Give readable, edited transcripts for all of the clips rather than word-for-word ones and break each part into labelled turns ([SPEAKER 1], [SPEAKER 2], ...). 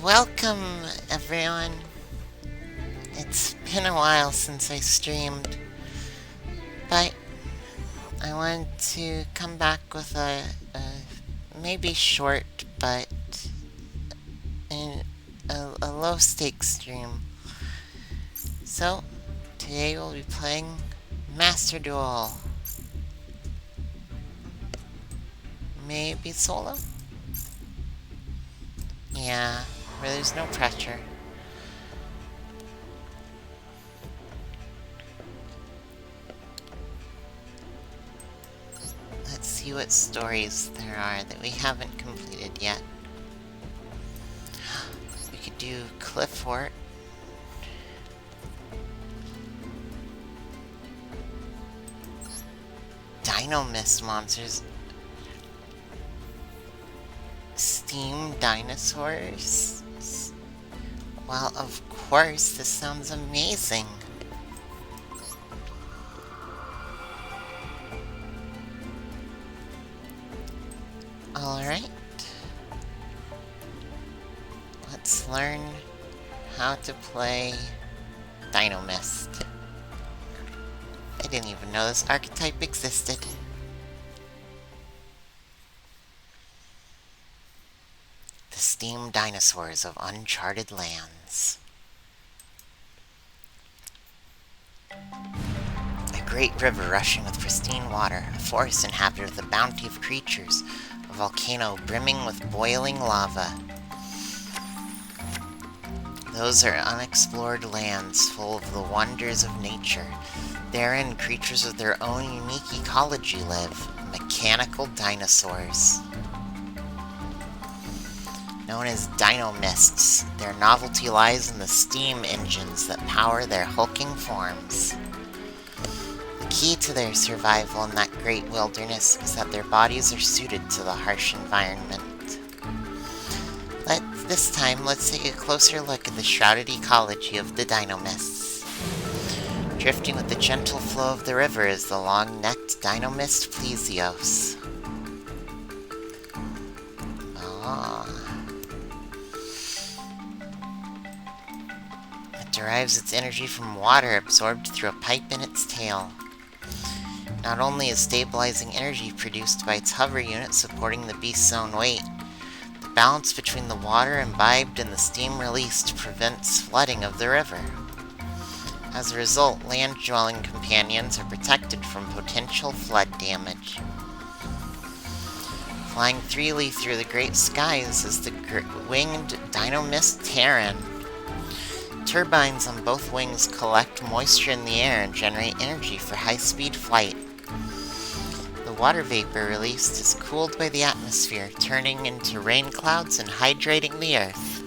[SPEAKER 1] Welcome, everyone. It's been a while since I streamed, but I wanted to come back with a maybe short, but a low stakes stream. So, today we'll be playing Master Duel. Maybe solo? Yeah, where there's no pressure. Let's see what stories there are that we haven't completed yet. We could do Cliffort. Dino Mist monsters. Steam dinosaurs? Well, of course, this sounds amazing. Alright. Let's learn how to play Dino Mist. I didn't even know this archetype existed. The steam dinosaurs of uncharted lands. A great river rushing with pristine water, a forest inhabited with a bounty of creatures, a volcano brimming with boiling lava. Those are unexplored lands full of the wonders of nature. Therein, creatures of their own unique ecology live, mechanical dinosaurs. Known as dino mists, their novelty lies in the steam engines that power their hulking forms. The key to their survival in that great wilderness is that their bodies are suited to the harsh environment. This time, let's take a closer look at the shrouded ecology of the dino mists. Drifting with the gentle flow of the river is the long-necked dino mist Plesios. It derives its energy from water absorbed through a pipe in its tail. Not only is stabilizing energy produced by its hover unit supporting the beast's own weight, the balance between the water imbibed and the steam released prevents flooding of the river. As a result, land-dwelling companions are protected from potential flood damage. Flying freely through the great skies is the winged dino mist Terran. Turbines on both wings collect moisture in the air and generate energy for high-speed flight. The water vapor released is cooled by the atmosphere, turning into rain clouds and hydrating the earth.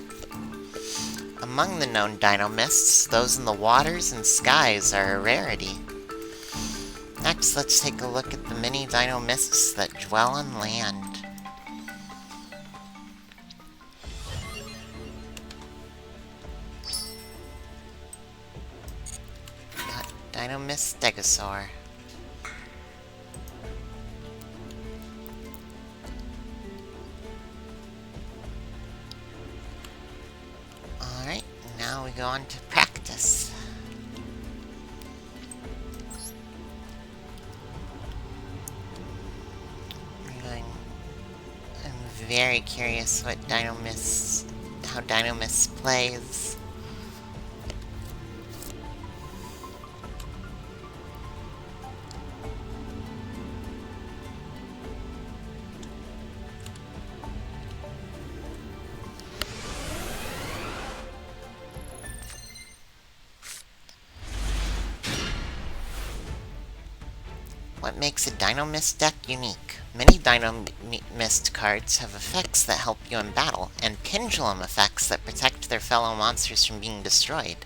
[SPEAKER 1] Among the known dino mists, those in the waters and skies are a rarity. Next, let's take a look at the many dino mists that dwell on land. Got Dino Mist Stegosaur. Alright, now we go on to practice. I'm very curious what how Dino Mist plays. What makes a Dino Mist deck unique? Many Dino Mist cards have effects that help you in battle, and pendulum effects that protect their fellow monsters from being destroyed.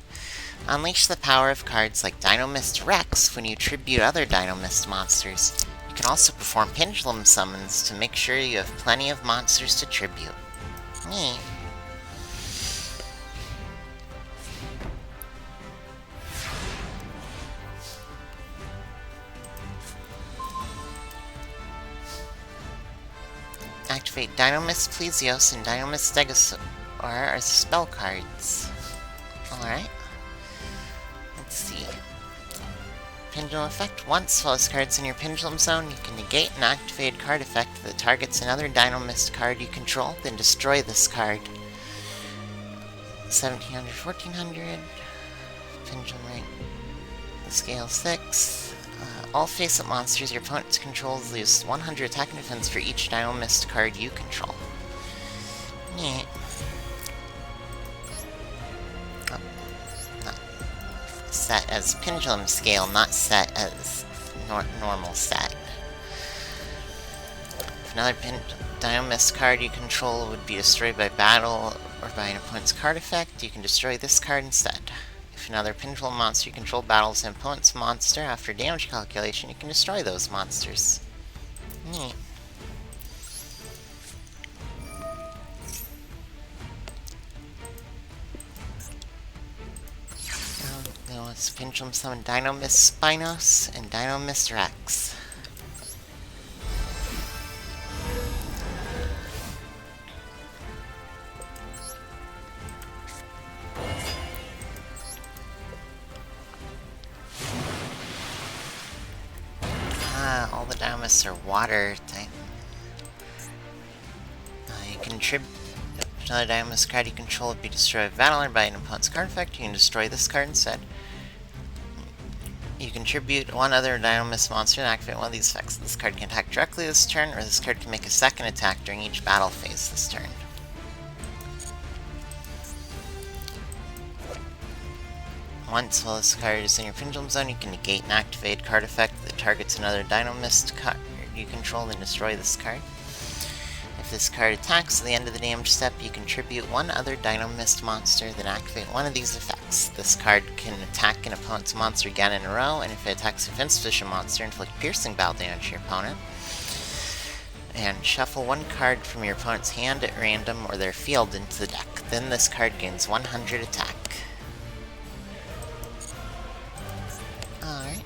[SPEAKER 1] Unleash the power of cards like Dino Mist Rex when you tribute other Dino Mist monsters. You can also perform pendulum summons to make sure you have plenty of monsters to tribute. Neat. Activate Dino Mist Plesios and Dino Mist or are spell cards. Alright. Let's see. Pendulum effect. Once while this card's in your pendulum zone, you can negate an activated card effect that targets another Dino Mist card you control, then destroy this card. 1700, 1400. Pendulum rank. Scale 6. All face-up monsters your opponent controls lose 100 attack and defense for each Dino Mist card you control. Neat. Oh, not set as pendulum scale, not set as normal set. If another Dino Mist card you control would be destroyed by battle or by an opponent's card effect, you can destroy this card instead. If another pendulum monster you control battles an opponent's monster after damage calculation, you can destroy those monsters. Neat. Now let's pendulum summon Dino Mist Spinos and Dino Mist Rex. All the Dino Mists are water type. You can tribute another Dino Mist card you control would be destroyed by battle or by an opponent's card effect. You can destroy this card instead. You contribute one other Dino Mist monster and activate one of these effects. This card can attack directly this turn, or this card can make a second attack during each battle phase this turn. Once while this card is in your pendulum zone, you can negate an activated card effect that targets another Dino Mist card you control and destroy this card. If this card attacks at the end of the damage step, you contribute one other Dino Mist monster, then activate one of these effects. This card can attack an opponent's monster again in a row, and if it attacks a defense position monster, inflict piercing battle damage to your opponent. And shuffle one card from your opponent's hand at random or their field into the deck. Then this card gains 100 attack. Alright.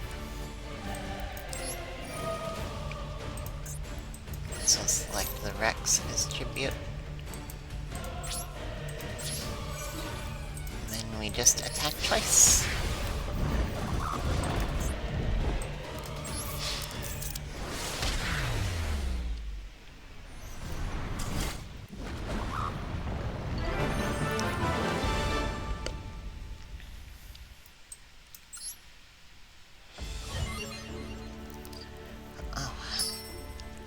[SPEAKER 1] So select the Rex as tribute. And then we just attack twice.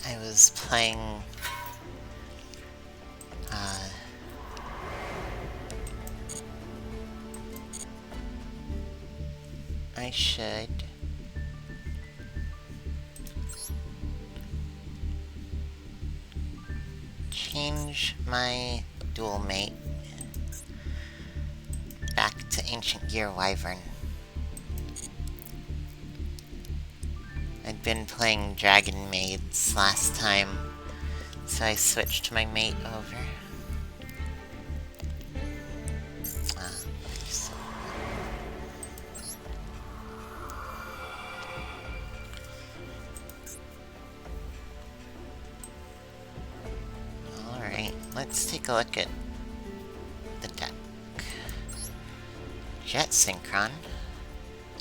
[SPEAKER 1] I was playing I should change my duel mate back to Ancient Gear Wyvern. I'd been playing Dragon Maids last time, so I switched my mate over. Alright, let's take a look at the deck. Jet Synchron.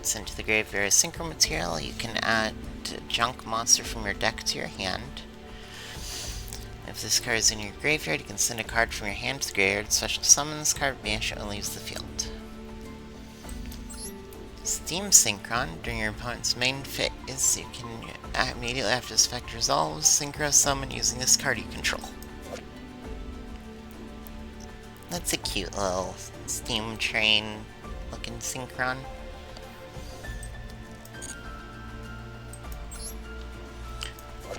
[SPEAKER 1] Sent to the graveyard as synchro material. You can add a junk monster from your deck to your hand. If this card is in your graveyard, you can send a card from your hand to the graveyard, special summon this card, banish it, and leaves the field. Steam Synchron. During your opponent's main phase, you can immediately after this effect resolves, synchro summon using this card you control. That's a cute little steam train looking Synchron.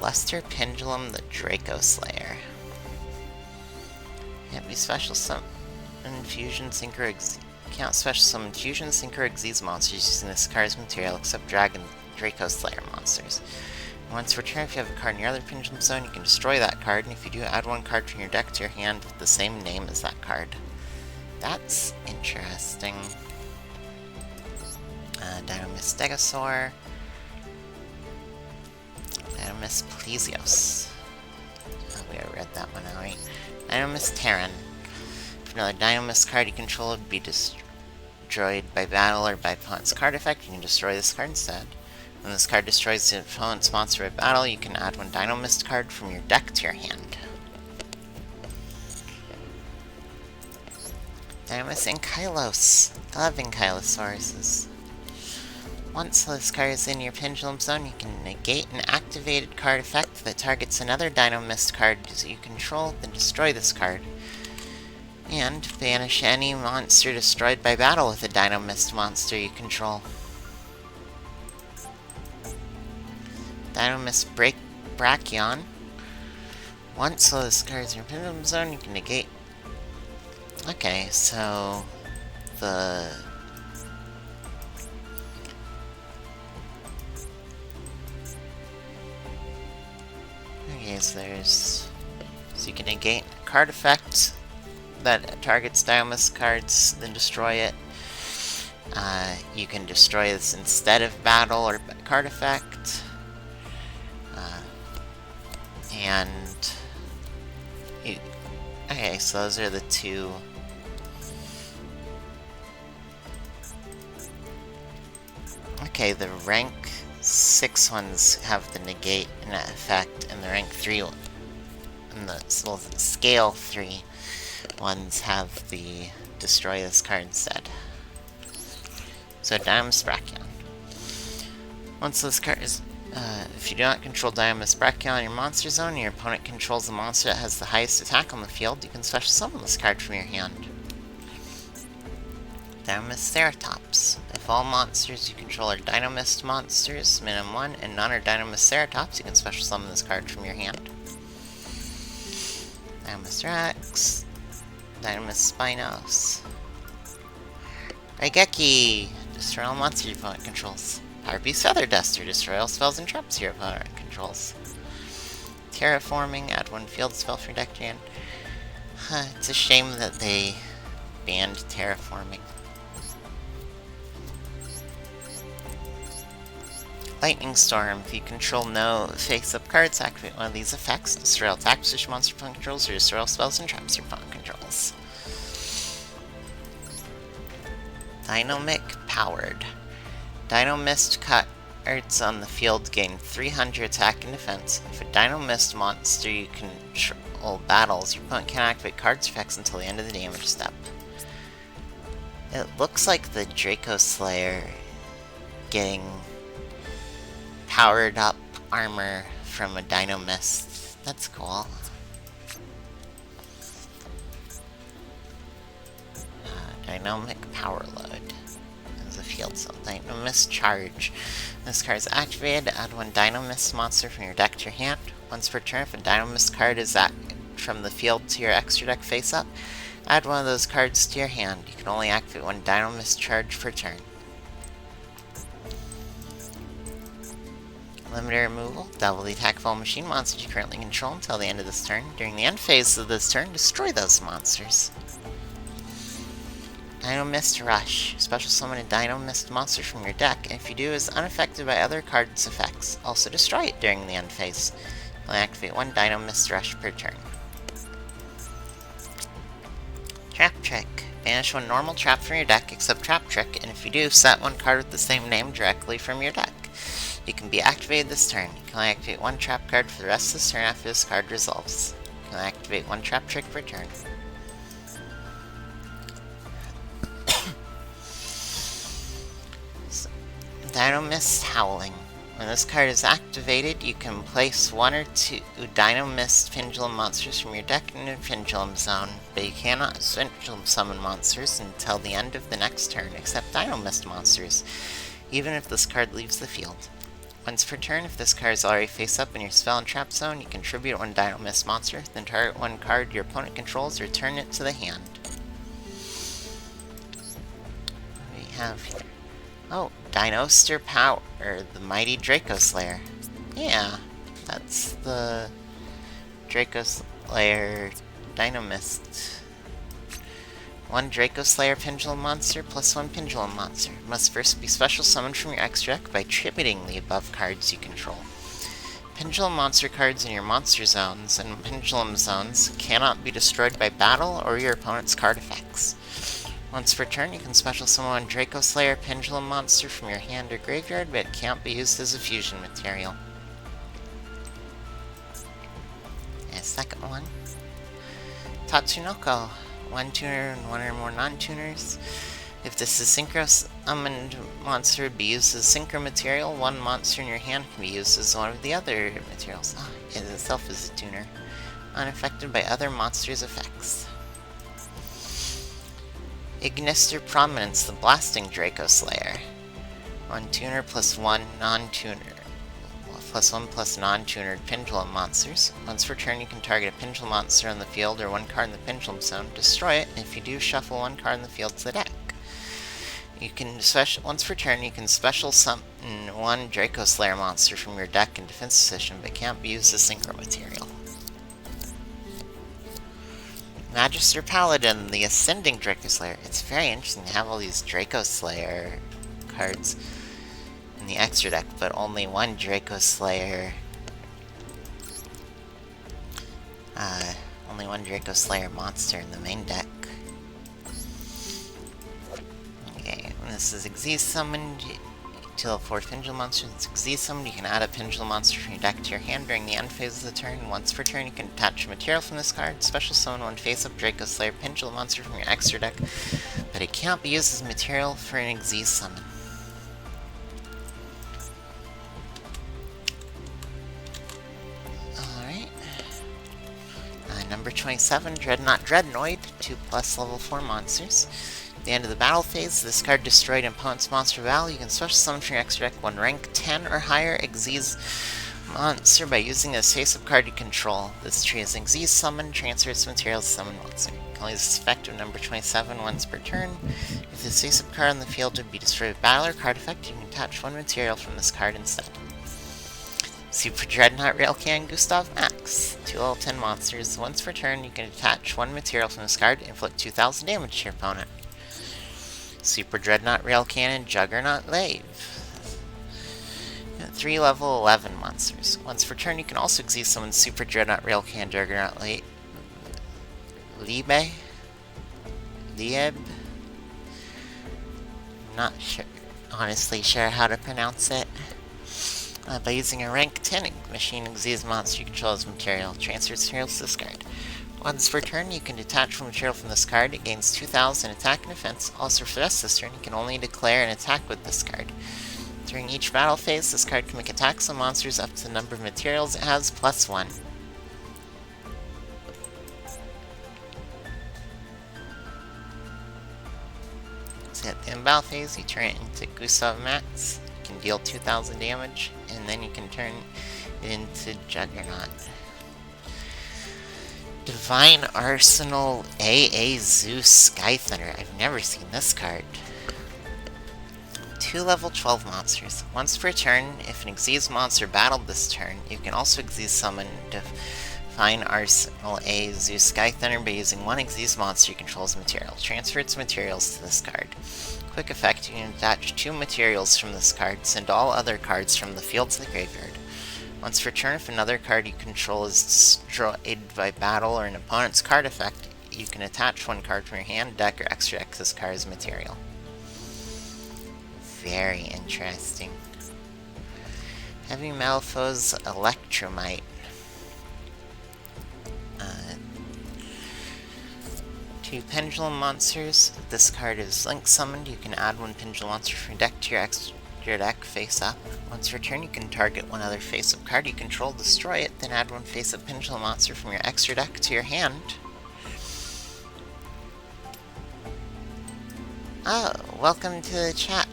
[SPEAKER 1] Luster Pendulum, the Draco Slayer. Can't be special summon Fusion Synchro Count special summon Fusion Synchro Xyz monsters using this card's material except Draco Slayer monsters. Once per turn, if you have a card in your other pendulum zone, you can destroy that card, and if you do, add one card from your deck to your hand with the same name as that card. That's interesting. Dino Mist Stegosaur. Dino Mist Plesios. Oh, we already read that one, alright. Dino Mist Terran. If If another Dynamist card you control would be destroyed by battle or by opponent's card effect, you can destroy this card instead. When this card destroys the opponent's monster by battle, you can add one Dynamist card from your deck to your hand. Dynamist Ankylos. I love Ankylosauruses. Once this card is in your Pendulum Zone, you can negate an activated card effect that targets another Dynamist card that you control, then destroy this card. And banish any monster destroyed by battle with a Dynamist monster you control. Dynamist Brachion. Once this card is in your Pendulum Zone, you can negate. Okay, so the so you can negate a card effect that targets Dynamist cards, then destroy it. You can destroy this instead of battle or card effect. Okay, so those are the two. Okay, the rank 6 ones have the negate and effect, and the rank 3 and the scale 3 ones have the destroy this card instead. So Dynamist Brachion. Once this card is if you do not control Dynamist Brachion in your monster zone, and your opponent controls the monster that has the highest attack on the field, you can special summon this card from your hand. Dynamist Ceratops. If all monsters you control are Dynamist monsters, minimum 1, and none are Dynamist Ceratops, you can special summon this card from your hand. Dynamist Rex. Dynamist Spinos. Raigeki. Destroy all monsters your opponent controls. Power Beast Feather Duster. Destroy all spells and traps your opponent controls. Terraforming. Add one field spell for your deck to your hand. It's a shame that they banned terraforming. Lightning Storm. If you control no face-up cards, activate one of these effects. Destroy all attack position monster your opponent controls, or destroy all spells and traps your opponent controls. Dynamic Powered. Dynamist cards on the field gain 300 attack and defense. If a Dynamist monster you control battles, your opponent can't activate cards effects until the end of the damage step. It looks like the Draco Slayer getting powered up armor from a Dynamist. That's cool. Dynamic Power Load. As a field cell. Dynamist Charge. This card is activated. Add one Dynamist monster from your deck to your hand. Once per turn, if a Dynamist card is from the field to your extra deck face up, add one of those cards to your hand. You can only activate one Dynamist Charge per turn. Limited removal. Double the attack of all machine monsters you currently control until the end of this turn. During the end phase of this turn, destroy those monsters. Dynamist Rush. Special summon a Dynamist monster from your deck, and if you do, is unaffected by other cards' effects. Also destroy it during the end phase. You'll activate one Dynamist Rush per turn. Trap Trick. Banish one normal trap from your deck except Trap Trick, and if you do, set one card with the same name directly from your deck. It can be activated this turn. You can only activate one trap card for the rest of this turn after this card resolves. You can only activate one Trap Trick per turn. Dynamist Howling. When this card is activated, you can place one or two Dynamist Pendulum monsters from your deck into Pendulum Zone, but you cannot Pendulum summon monsters until the end of the next turn, except Dynamist monsters, even if this card leaves the field. Once per turn, if this card is already face up in your spell and trap zone, you contribute one Dynamist monster, then target one card your opponent controls, return it to the hand. What do we have here? Oh, Dinoster Power, the Mighty Draco Slayer. Yeah, that's the Draco Slayer Dynamist. One Draco Slayer Pendulum monster plus one Pendulum monster. Must first be special summoned from your extra deck by tributing the above cards you control. Pendulum monster cards in your monster zones and pendulum zones cannot be destroyed by battle or your opponent's card effects. Once per turn, you can special summon Draco Slayer pendulum monster from your hand or graveyard, but it can't be used as a fusion material. And second one, Tatsunoko. One tuner and one or more non-tuners. If this is synchro summoned monster would be used as synchro material, one monster in your hand can be used as one of the other materials. It itself is a tuner, unaffected by other monsters' effects. Ignister Prominence, the Blasting Draco Slayer. One tuner plus one non-tuner. Plus one plus non-tunered pendulum monsters. Once per turn, you can target a pendulum monster on the field or one card in the pendulum zone, destroy it, and if you do, shuffle one card in the field to the deck. You can once per turn, you can special summon one Draco Slayer monster from your deck in defense position, but can't be used as synchro material. Magister Paladin, the Ascending Draco Slayer. It's very interesting to have all these Draco Slayer cards in the extra deck, but only one Draco Slayer. Only one Draco Slayer monster in the main deck. Okay, when this is Xyz summoned, to level 4 pendulum monster that's Xyz summoned, you can add a pendulum monster from your deck to your hand during the end phase of the turn. Once per turn, you can attach a material from this card, special summon one face-up Draco Slayer pendulum monster from your extra deck, but it can't be used as material for an Xyz summon. Alright. Number 27, Dreadnought Dreadnoid, 2+ level 4 monsters. At the end of the battle phase, this card destroyed an opponent's monster battle. You can special summon from your extra deck one rank 10 or higher Xyz monster by using a face-up card you control. This tree is Xyz summon, transfer its materials to summon monster. You can only use this effect of number 27 once per turn. If this face-up card on the field would be destroyed with battle or card effect, you can attach one material from this card instead. Super Dreadnought Railcan Gustav Max. 2 level 10 monsters. Once per turn, you can attach one material from this card and inflict 2,000 damage to your opponent. Super Dreadnought Rail Cannon Juggernaut Lave. 3 level 11 monsters. Once per turn, you can also Xyz summon Super Dreadnought Rail Cannon Juggernaut Lieb. Not honestly sure how to pronounce it. By using a rank 10 machine Xyz monster you control as material, transfer its materials to this card. Once per turn, you can detach one material from this card. It gains 2,000 attack and defense. Also, for the rest of this turn, you can only declare an attack with this card. During each battle phase, this card can make attacks on monsters up to the number of materials it has, plus 1. So at the end of the battle phase, you turn it into Gustav Max. You can deal 2,000 damage, and then you can turn it into Juggernaut. Divine Arsenal AA Zeus Sky Thunder. I've never seen this card. 2 level 12 monsters. Once per turn, if an Xyz monster battled this turn, you can also Xyz summon Divine Arsenal AA Zeus Sky Thunder by using one Xyz monster you control as material. Transfer its materials to this card. Quick effect, you can attach 2 materials from this card, send all other cards from the field to the graveyard. Once per turn, if another card you control is destroyed by battle or an opponent's card effect, you can attach one card from your hand, deck, or extra deck this card as material. Very interesting. Heavy Metal Foe's Electromite. 2 Pendulum Monsters. If this card is Link summoned, you can add 1 Pendulum Monster from your deck to your deck face up. Once per turn, you can target one other face-up card you control, destroy it, then add 1 face-up Pendulum Monster from your extra deck to your hand. Oh, welcome to the chat.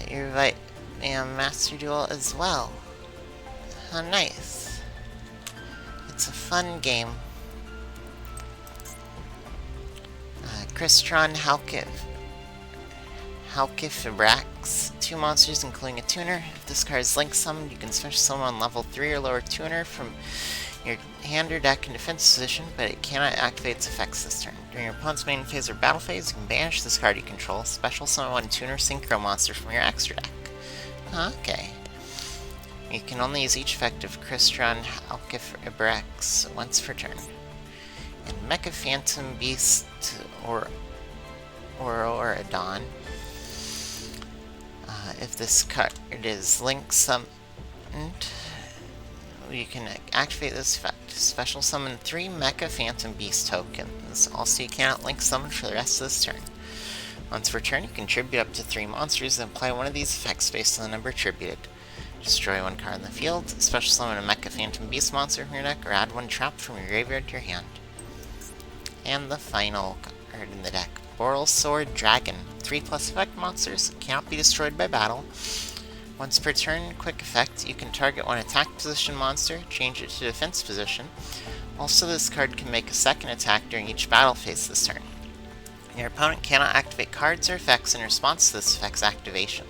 [SPEAKER 1] You invite me on Master Duel as well. How nice. It's a fun game. Crystron Halkifibrax. 2 monsters, including a tuner. If this card is Link summoned, you can special summon level 3 or lower tuner from your hand or deck in defense position, but it cannot activate its effects this turn. During your opponent's main phase or battle phase, you can banish this card you control. Special summon 1 tuner synchro monster from your extra deck. Okay. You can only use each effect of Crystron Alkifrex once per turn. And Mecha Phantom Beast or Auroradon. If this card is link summoned, you can activate this effect. Special summon 3 Mecha Phantom Beast tokens. Also, you cannot link summon for the rest of this turn. Once per turn, you can tribute up to 3 monsters and apply one of these effects based on the number attributed. Destroy 1 card in the field, special summon a Mecha Phantom Beast monster from your deck, or add 1 trap from your graveyard to your hand. And the final card in the deck, Boral Sword Dragon. 3+ effect monsters, cannot be destroyed by battle. Once per turn, quick effect, you can target 1 attack position monster, change it to defense position. Also, this card can make a second attack during each battle phase this turn. Your opponent cannot activate cards or effects in response to this effect's activation.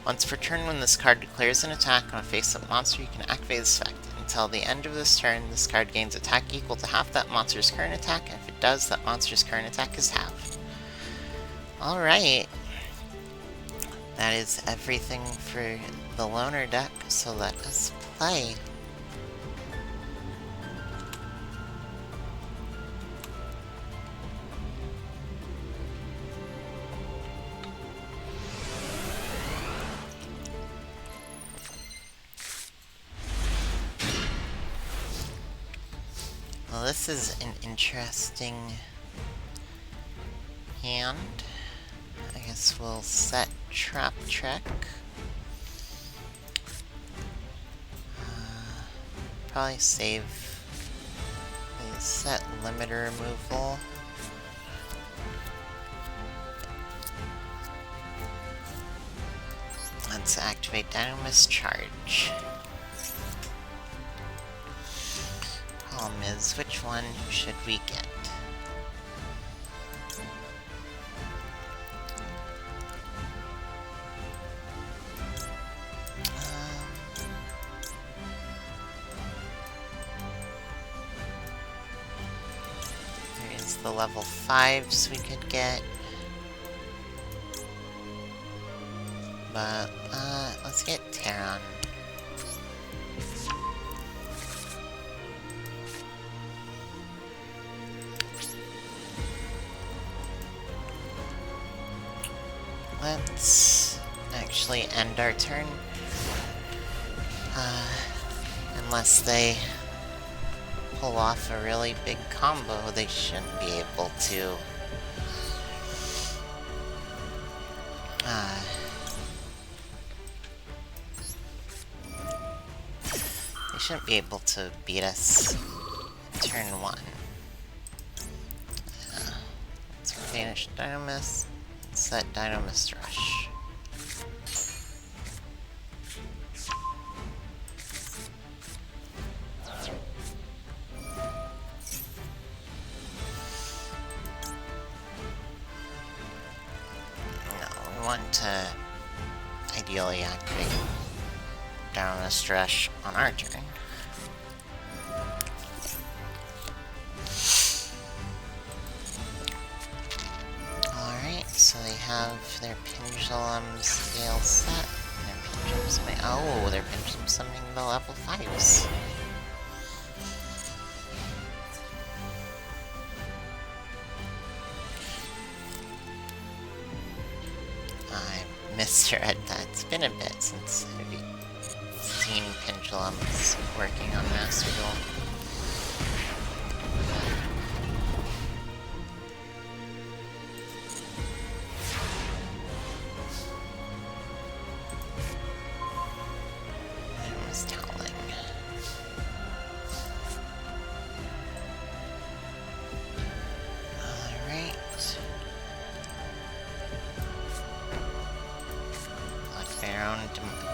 [SPEAKER 1] Once per turn, when this card declares an attack on a face-up monster, you can activate this effect. Until the end of this turn, this card gains attack equal to half that monster's current attack, and if it does, that monster's current attack is halved. Alright. That is everything for the Loner deck, so let us play. Well, this is an interesting hand. I guess we'll set Trap Trek. Probably save the set limiter removal. Let's activate Dynamis Charge. Problem is, which one should we get? There is the level 5s we could get. But, let's get Terran. Let's actually end our turn. Unless they pull off a really big combo, they shouldn't be able to. They shouldn't be able to beat us turn 1. Let's banish Dynamis. Set Dynamis Rush. No, we want to ideally activate Dynamis Rush on our turn. So they have their Pendulum Scale set, and their Pendulum Summoning. Oh, their Pendulum Summoning the level 5s. I misread that. It's been a bit since I've seen Pendulums working on Master Duel.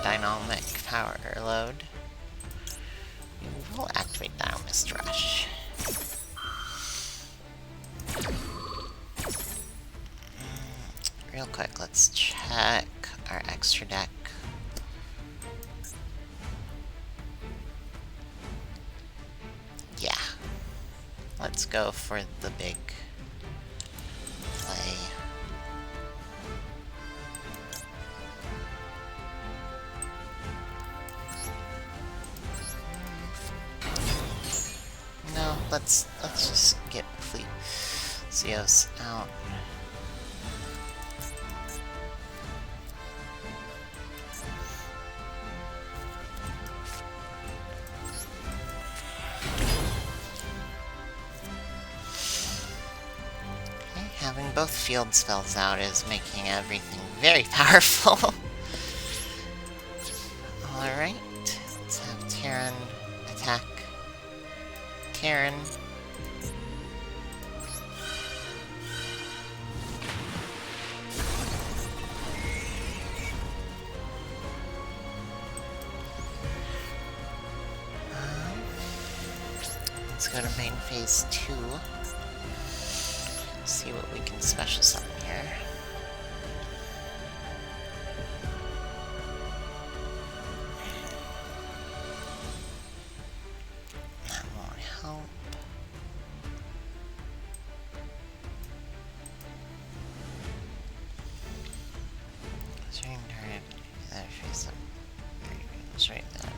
[SPEAKER 1] Dynamic power load. We will activate Dynamis Rush. Real quick, let's check our extra deck. Yeah. Let's go for the big play. let's just get fleet COs out. Okay, having both field spells out is making everything very powerful. Alright, let's have Terran attack Terran. Let's go to main phase 2. See what we can special summon here. That won't help. During turn, that face up. That's right then.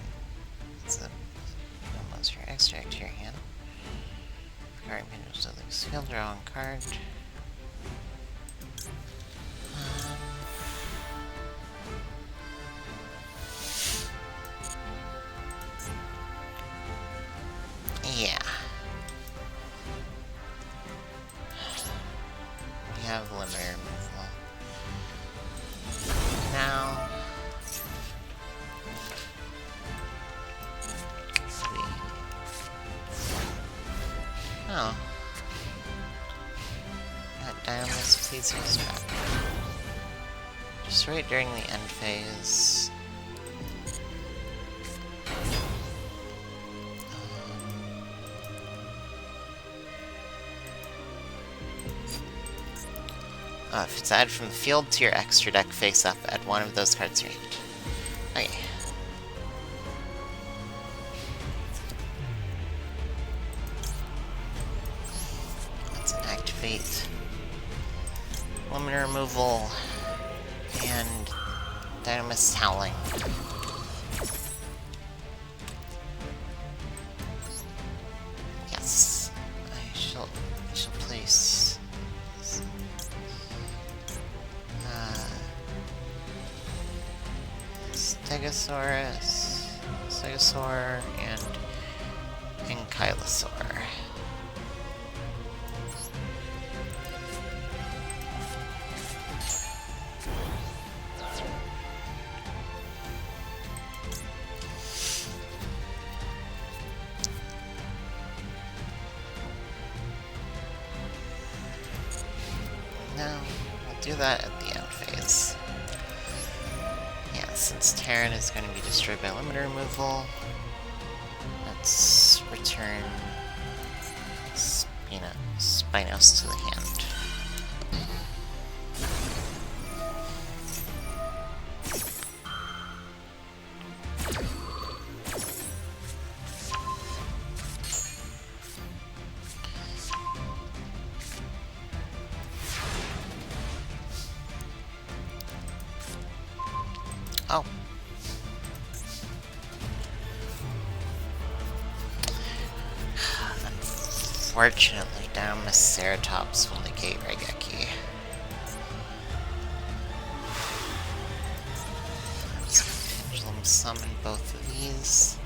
[SPEAKER 1] It's the monster extract to your hand. Card minions of the skill draw on card. Yeah. We have limiter removal. Now. Oh. That Dynamis, please use back. Just right during the end phase. If it's added from the field to your extra deck face up, add one of those cards to your hand. Okay. Let's activate limiter removal and Dynamis Howling. Yes. I shall place Stegosaur, and Ankylosaur. No, we'll do that at the end phase. Yeah, since Terran is going to be destroyed by limiter removal, let's return Spinos to the hand. Oh. Unfortunately, Ceratops will negate Regeki. Let's pendulum summon both of these.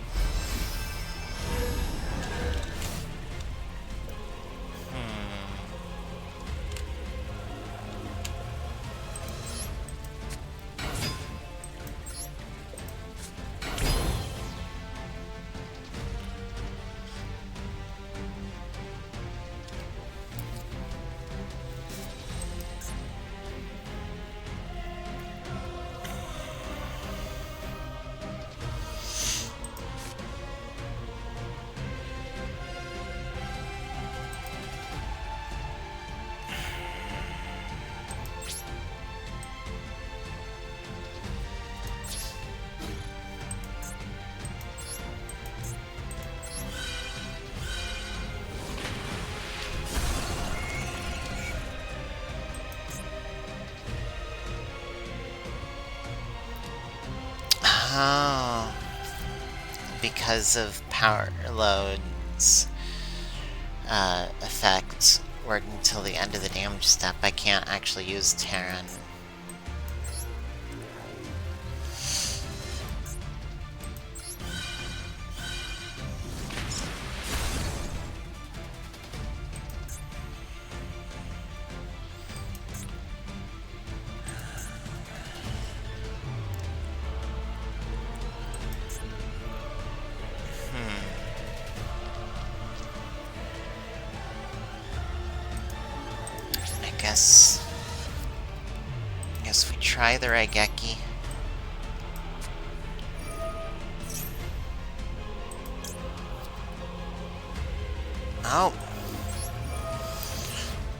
[SPEAKER 1] Oh, because of power loads. effect work until the end of the damage step, I can't actually use Terran. I guess we try the Raigeki. Oh!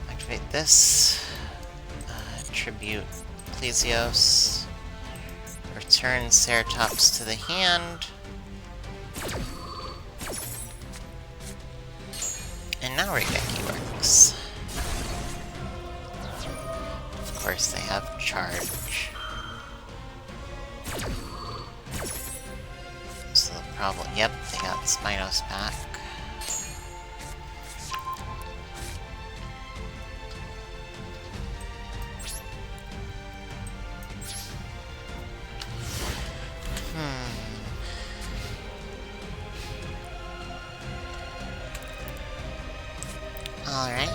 [SPEAKER 1] Activate this. Tribute Plesios. Return Ceratops to the hand. And now Raigeki works. Of course, they have charge. So the problem... Yep, they got Spinos back. Alright.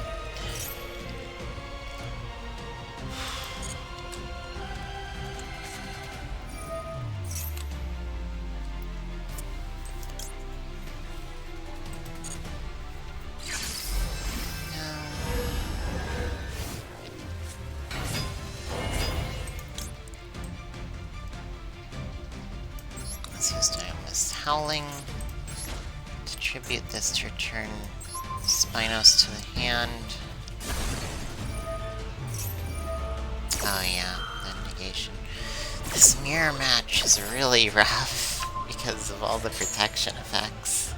[SPEAKER 1] Let's use Dynamis Howling to tribute this to return Spinos to the hand. Oh yeah, the negation. This mirror match is really rough because of all the protection effects.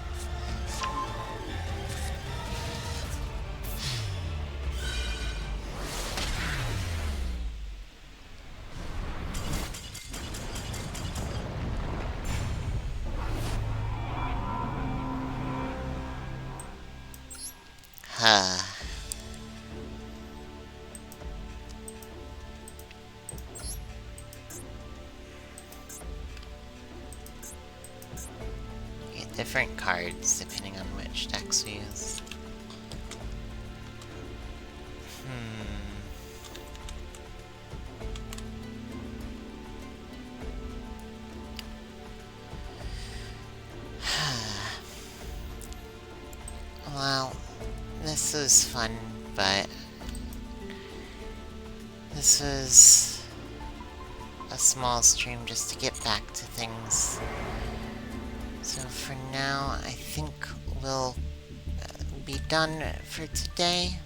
[SPEAKER 1] Huh. Get different cards depending on which decks we use. Well, this was fun, but this was a small stream just to get back to things. So for now, I think we'll be done for today.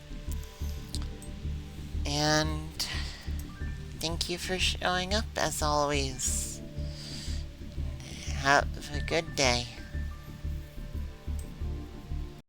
[SPEAKER 1] And thank you for showing up, as always. Have a good day.